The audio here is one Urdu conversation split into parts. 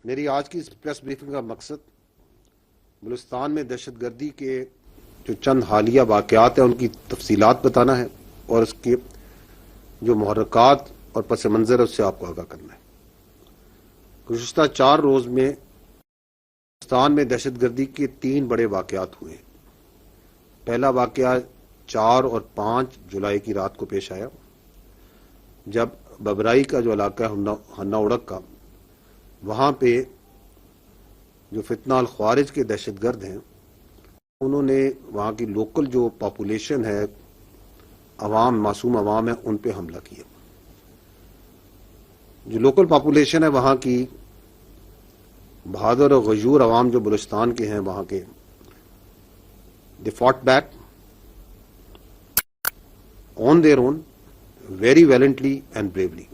میری آج کی پریس بریفنگ کا مقصد بلوچستان میں دہشت گردی کے جو چند حالیہ واقعات ہیں ان کی تفصیلات بتانا ہے اور اس کے جو محرکات اور پس منظر ہے اس سے آپ کو آگاہ کرنا ہے۔ گزشتہ 4 روز میں بلوچستان میں دہشت گردی کے 3 بڑے واقعات ہوئے ہیں۔ پہلا واقعہ 4 اور 5 جولائی کی رات کو پیش آیا جب ببرائی کا جو علاقہ ہے ہنا اڑک کا، وہاں پہ جو فتنہ الخوارج کے دہشت گرد ہیں انہوں نے وہاں کی لوکل جو پاپولیشن ہے، عوام، معصوم عوام ہے، ان پہ حملہ کیا۔ جو لوکل پاپولیشن ہے وہاں کی بہادر اور غیور عوام جو بلوچستان کے ہیں وہاں کے، they fought back on their own very valiantly and bravely,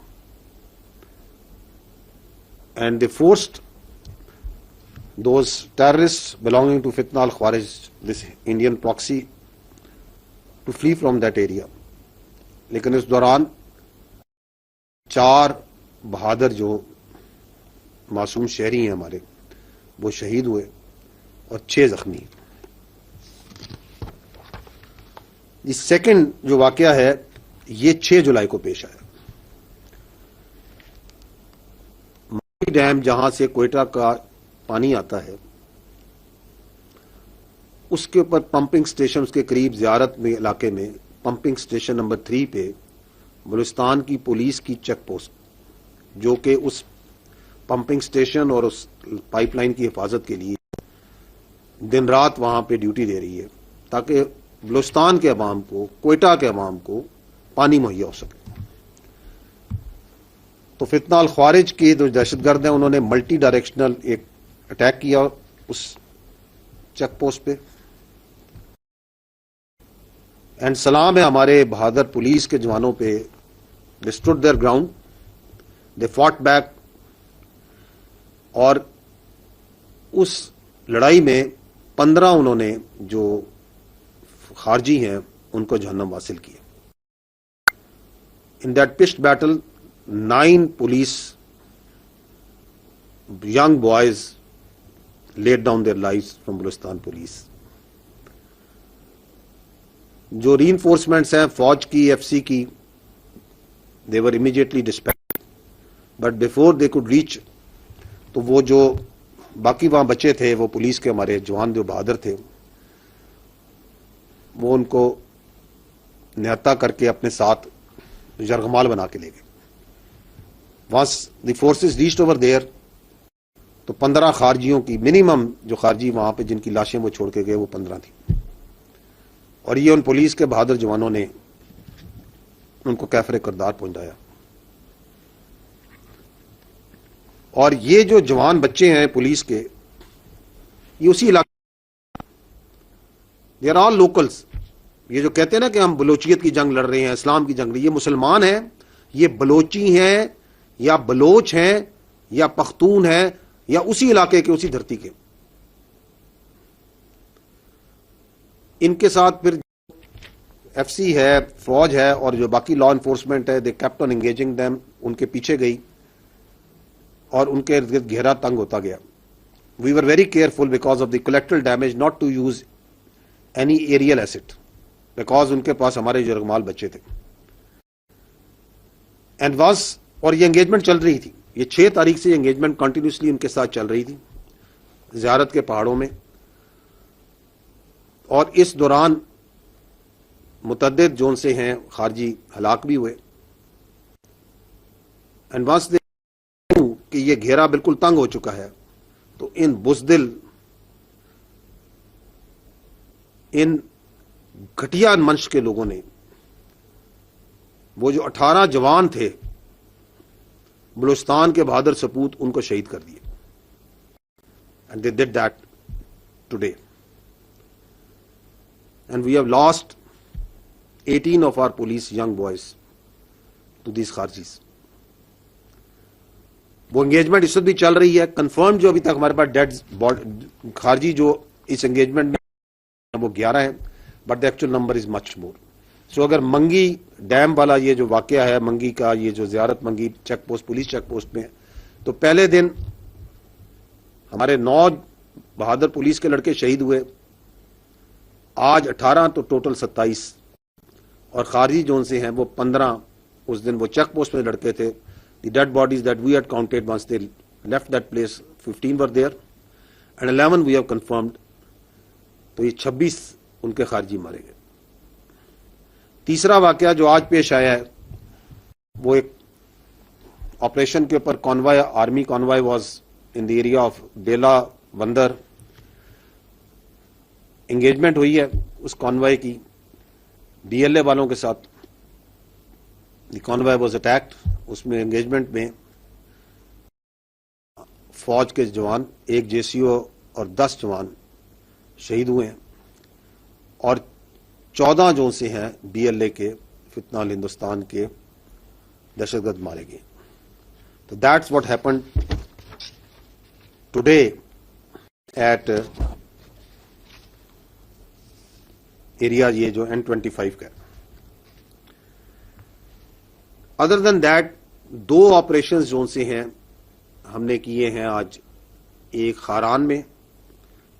and they forced those terrorists belonging to Fitna al-Khawarij, this Indian proxy, to flee from that area. لیکن اس دوران 4 بہادر جو معصوم شہری ہیں ہمارے وہ شہید ہوئے اور 6 زخمی۔ یہ سیکنڈ جو واقعہ ہے یہ 6 جولائی کو پیش آیا۔ ماہی ڈیم جہاں سے کوئٹہ کا پانی آتا ہے اس کے اوپر پمپنگ سٹیشن، اس کے قریب زیارت میں علاقے میں پمپنگ سٹیشن نمبر 3 پہ بلوچستان کی پولیس کی چیک پوسٹ، جو کہ اس پمپنگ سٹیشن اور اس پائپ لائن کی حفاظت کے لیے دن رات وہاں پہ ڈیوٹی دے رہی ہے تاکہ بلوچستان کے عوام کو، کوئٹہ کے عوام کو پانی مہیا ہو سکے۔ تو فتنہ الخوارج کے جو دہشت گرد ہیں انہوں نے ملٹی ڈائریکشنل ایک اٹیک کیا اس چیک پوسٹ پہ، اینڈ سلام ہے ہمارے بہادر پولیس کے جوانوں پہ، they stood their ground, they fought back, اور اس لڑائی میں 15 انہوں نے جو خارجی ہیں ان کو جہنم حاصل کیا۔ In that pitched battle, 9 police, young boys, laid down their lives from Balochistan police. جو reinforcements ہیں فوج کی، FC کی، they were immediately dispatched. But before they could reach، تو وہ جو باقی وہاں بچے تھے، وہ پولیس کے ہمارے جوان جو بہادر تھے، وہ ان کو نہتا کر کے اپنے ساتھ یرغمال بنا کے لے گئے۔ Once the forces reached over there، تو 15 خارجیوں کی، منیمم جو خارجی وہاں پہ جن کی لاشیں وہ چھوڑ کے گئے وہ 15 تھی، اور یہ ان پولیس کے بہادر جوانوں نے ان کو کیفر کردار پہنچایا۔ اور یہ جو جوان بچے ہیں پولیس کے، یہ اسی علاقے دے آر آل لوکلس۔ یہ جو کہتے ہیں نا کہ ہم بلوچیت کی جنگ لڑ رہے ہیں، اسلام کی جنگ، یہ مسلمان ہیں، یہ بلوچی ہیں یا بلوچ ہیں یا پختون ہیں یا اسی علاقے کے، اسی دھرتی کے۔ ان کے ساتھ پھر FC ہے، فوج ہے، اور جو باقی لا انفورسمنٹ ہے، they kept on engaging them, ان کے پیچھے گئی اور ان کے ارد گرد گھیرا تنگ ہوتا گیا۔ We were very careful because of the collateral damage not to use any aerial asset, because ان کے پاس ہمارے یرغمال بچے تھے، اینڈ واز، اور یہ انگیجمنٹ چل رہی تھی، یہ 6 تاریخ سے انگیجمنٹ کنٹینیوسلی ان کے ساتھ چل رہی تھی زیارت کے پہاڑوں میں، اور اس دوران متعدد جو ان سے ہیں خارجی ہلاک بھی ہوئے، اینڈ وانس دے کہ یہ گھیرا بالکل تنگ ہو چکا ہے، تو ان بزدل، ان گھٹیا منش کے لوگوں نے، وہ جو 18 جوان تھے بلوچستان کے بہادر سپوت، ان کو شہید کر دیے، and they did that today, and we have lost 18 of our police young boys to these خارجیز۔ وہ انگیجمنٹ اس وقت بھی چل رہی ہے، کنفرم جو ابھی تک ہمارے پاس ڈیڈ خارجی جو اس انگیجمنٹ میں وہ 11 ہیں، but the actual number is much more. So اگر منگی ڈیم والا یہ جو واقعہ ہے، منگی کا یہ جو Ziarat Mangi check post, police check post میں، تو پہلے دن ہمارے 9 بہادر پولیس کے لڑکے شہید ہوئے, آج 18 تو ٹوٹل 27, اور خارجی جو سے ہیں وہ 15. اس دن وہ چیک پوسٹ میں لڑکے تھے. The dead bodies that we had counted once they left that place 15 were there and 11 we have confirmed. تو یہ 26 ان کے خارجی مارے گئے. تیسرا واقعہ جو آج پیش آیا ہے وہ ایک آپریشن کے اوپر convoy, army convoy was in the area of Bela Bandar. Engagement ہوئی ہے اس کانوائے کی ڈی ایل اے والوں کے ساتھ. دی کانوائے واز اٹیکڈ. اس میں انگیجمنٹ میں فوج کے جوان, ایک جے سی او اور 10 جوان شہید ہوئے ہیں, اور 14 جو سے ہیں ڈی ایل اے کے فتنہ ہندوستان کے دہشت گرد مارے گئے. تو that's what happened today at area یہ جو N25 کا. ادر دین دیٹ 2 آپریشنز جو سے ہیں ہم نے کیے ہیں آج, ایک خاران میں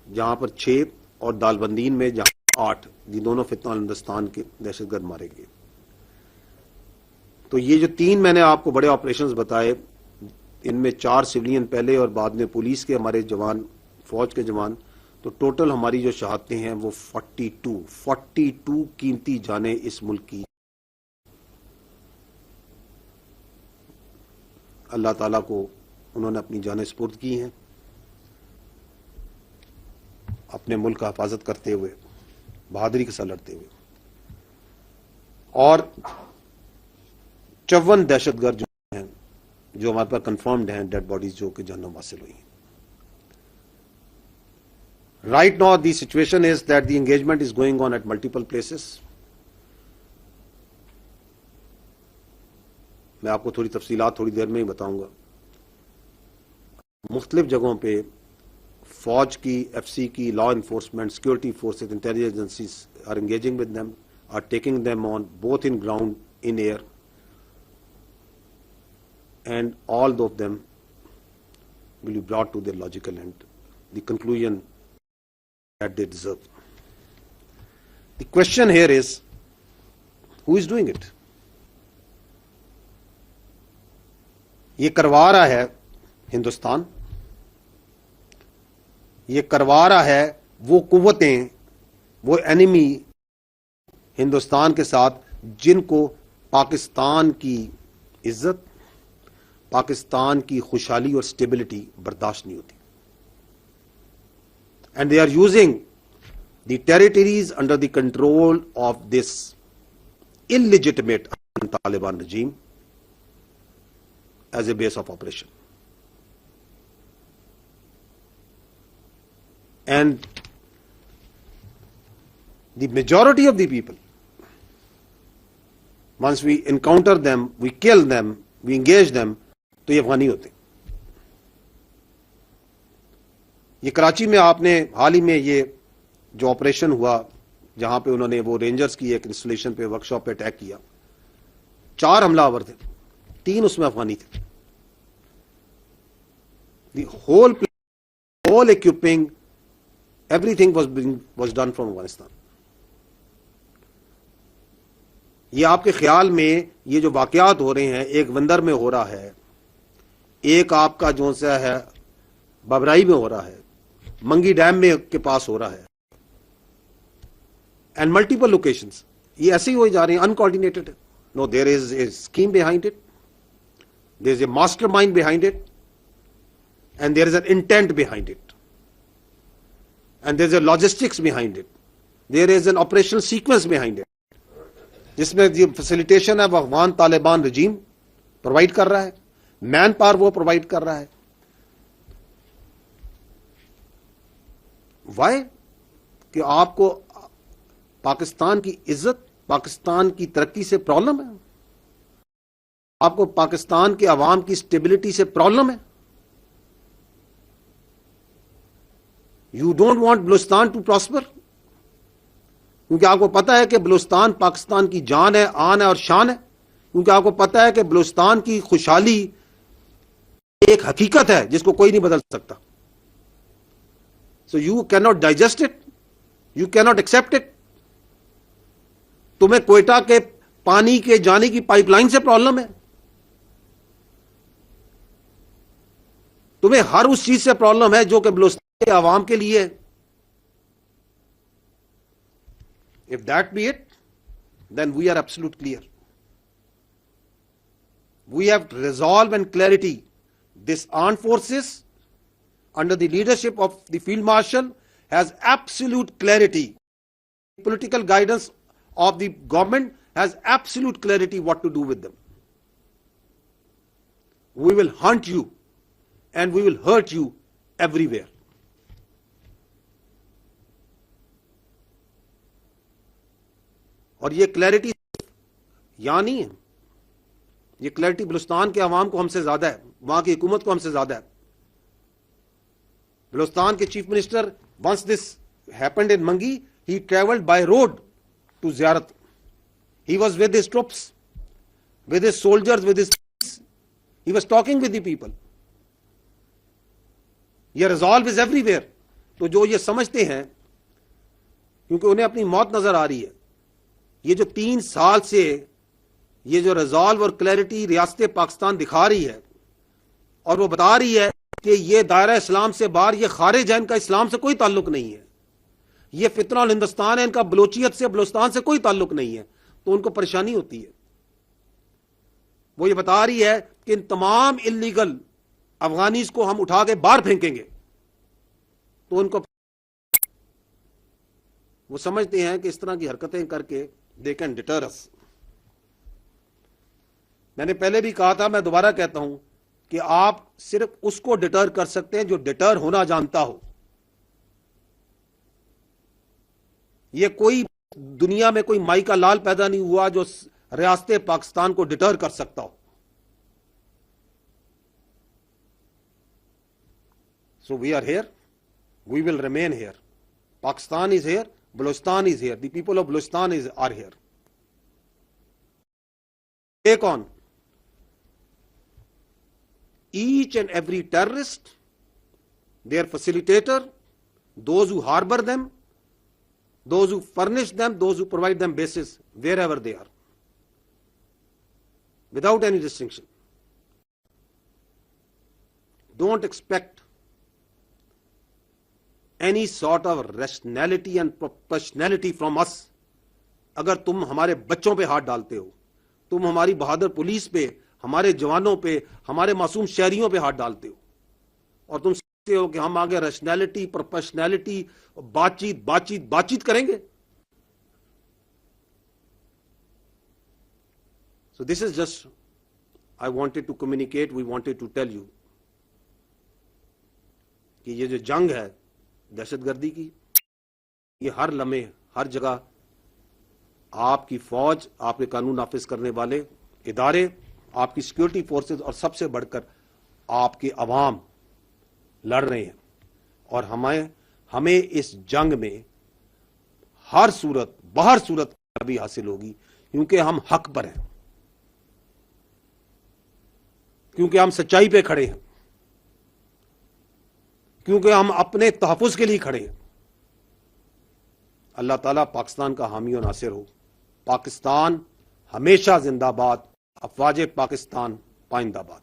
جہاں پر 6 اور دالبندین میں جہاں 8, یہ دونوں فتنہ ہندوستان کے دہشت گرد مارے گئے. تو یہ جو 3 میں نے آپ کو بڑے آپریشنز بتائے, ان میں 4 سولین پہلے اور بعد میں پولیس کے ہمارے جوان, فوج کے جوان. تو ٹوٹل ہماری جو شہادتیں ہیں وہ 42 قیمتی جانیں اس ملک کی اللہ تعالیٰ کو انہوں نے اپنی جانیں سپرد کی ہیں, اپنے ملک کا حفاظت کرتے ہوئے, بہادری کے ساتھ لڑتے ہوئے. اور 54 دہشت گرد جو ہیں جو ہمارے پاس کنفرمڈ ہیں ڈیڈ باڈیز جو کہ جہنم حاصل ہوئی ہیں. Right now the situation is that the engagement is going on at multiple places. میں آپ کو تھوڑی تفصیلات تھوڑی دیر میں ہی بتاؤں گا. مختلف جگہوں پہ فوج کی, ایف سی کی, law enforcement, security forces, intelligence agencies are engaging with them, are taking them on both in ground, in air, and all of them will be brought to their logical end, the conclusion that they deserve. The question here is, who is doing it? یہ کروا رہا ہے ہندوستان, یہ کروا رہا ہے وہ قوتیں, وہ اینیمی ہندوستان کے ساتھ جن کو پاکستان کی عزت, پاکستان کی خوشحالی اور سٹیبلٹی برداشت نہیں ہوتی. And they are using the territories under the control of this illegitimate Taliban regime as a base of operation. And the majority of the people, once we encounter them, we kill them, we engage them, تو یہ افغانی ہوتے ہیں. یہ کراچی میں آپ نے حال ہی میں یہ جو آپریشن ہوا جہاں پہ انہوں نے وہ رینجرز کی ایک انسٹالیشن پہ, ورک شاپ پہ اٹیک کیا, 4 حملہ آور تھے, 3 اس میں افغانی تھے. The whole equipping, everything was done from Afghanistan. یہ آپ کے خیال میں یہ جو واقعات ہو رہے ہیں, ایک وندر میں ہو رہا ہے, ایک آپ کا جو سا ہے ببرائی میں ہو رہا ہے, منگی ڈیم میں کے پاس ہو رہا ہے, اینڈ ملٹیپل لوکیشنز, یہ ایسے ہی ہو جا رہے ہیں, uncoordinated. No, there is a scheme behind it, there is a mastermind behind it, and there is an intent behind it, and there is a logistics behind it, there is an operational sequence behind it, جس میں جو فیسیلیٹیشن ہے وہ افغان طالبان رجیم پرووائڈ کر رہا ہے, مین پاور وہ پرووائڈ کر رہا ہے. وائی؟ کہ آپ کو پاکستان کی عزت, پاکستان کی ترقی سے پرابلم ہے, آپ کو پاکستان کے عوام کی سٹیبلٹی سے پرابلم ہے. You don't want Balochistan to prosper, کیونکہ آپ کو پتا ہے کہ بلوچستان پاکستان کی جان ہے, آن ہے اور شان ہے, کیونکہ آپ کو پتا ہے کہ بلوچستان کی خوشحالی ایک حقیقت ہے جس کو کوئی نہیں بدل سکتا. So you cannot digest it, you cannot accept it. تمہیں کوئٹہ کے پانی کے جانے کی پائپ لائن سے پرابلم ہے, تمہیں ہر اس چیز سے پرابلم ہے جو کہ بلوچستان کے عوام کے لیے. If that be it, then we are absolute clear. We have resolve and clarity. This armed forces under the leadership of the Field Marshal has absolute clarity. Political guidance of the government has absolute clarity what to do with them. We will hunt you and we will hurt you everywhere. اور یہ کلیئرٹی یہاں نہیں ہے, یہ کلیئرٹی بلوچستان کے عوام کو ہم سے زیادہ ہے, وہاں کی حکومت کو ہم سے زیادہ ہے. بلوچستان کے chief minister, once this happened in Mangi, he traveled by road to Ziyarat. He was with his troops, with his soldiers, with his police. He was talking with the people. یہ resolve is everywhere. تو جو یہ سمجھتے ہیں کیونکہ انہیں اپنی موت نظر آ رہی ہے, یہ جو 3 سال سے یہ جو ریزالو اور کلیئرٹی ریاست پاکستان دکھا رہی ہے اور وہ بتا رہی ہے کہ یہ دائرہ اسلام سے باہر, یہ خارج ہے, ان کا اسلام سے کوئی تعلق نہیں ہے, یہ فتنہ الہندوستان ہے, ان کا بلوچیت سے بلوچستان سے کوئی تعلق نہیں ہے, تو ان کو پریشانی ہوتی ہے. وہ یہ بتا رہی ہے کہ ان تمام انلیگل افغانیز کو ہم اٹھا کے باہر پھینکیں گے, تو ان کو وہ سمجھتے ہیں کہ اس طرح کی حرکتیں کر کے they can deter us. میں نے پہلے بھی کہا تھا, میں دوبارہ کہتا ہوں کہ آپ صرف اس کو ڈٹر کر سکتے ہیں جو ڈٹر ہونا جانتا ہو. یہ کوئی دنیا میں کوئی مائی کا لال پیدا نہیں ہوا جو ریاست پاکستان کو ڈٹر کر سکتا ہو. So we are here, we will remain here. Pakistan is here, Balochistan is here, the people of Balochistan are here. Take on each and every terrorist, their facilitator, those who harbor them, those who furnish them, those who provide them bases wherever they are, without any distinction. Don't expect any sort of rationality and proportionality from us. اگر تم ہمارے بچوں پہ ہاتھ ڈالتے ہو, تم ہماری بہادر پولیس پہ, ہمارے جوانوں پہ, ہمارے معصوم شہریوں پہ ہاتھ ڈالتے ہو, اور تم سمجھتے ہو کہ ہم آگے ریشنلٹی, پروفیشنلٹی, بات چیت کریں گے. So this is just, I wanted to communicate, we wanted to tell you کہ یہ جو جنگ ہے دہشت گردی کی, یہ ہر لمحے ہر جگہ آپ کی فوج, آپ کے قانون نافذ کرنے والے ادارے, آپ کی سیکورٹی فورسز اور سب سے بڑھ کر آپ کے عوام لڑ رہے ہیں. اور ہمیں اس جنگ میں ہر صورت بہر صورت کامیابی حاصل ہوگی, کیونکہ ہم حق پر ہیں, کیونکہ ہم سچائی پہ کھڑے ہیں, کیونکہ ہم اپنے تحفظ کے لیے کھڑے ہیں. اللہ تعالیٰ پاکستان کا حامی و ناصر ہو. پاکستان ہمیشہ زندہ باد. افواج پاکستان پائندہ باد.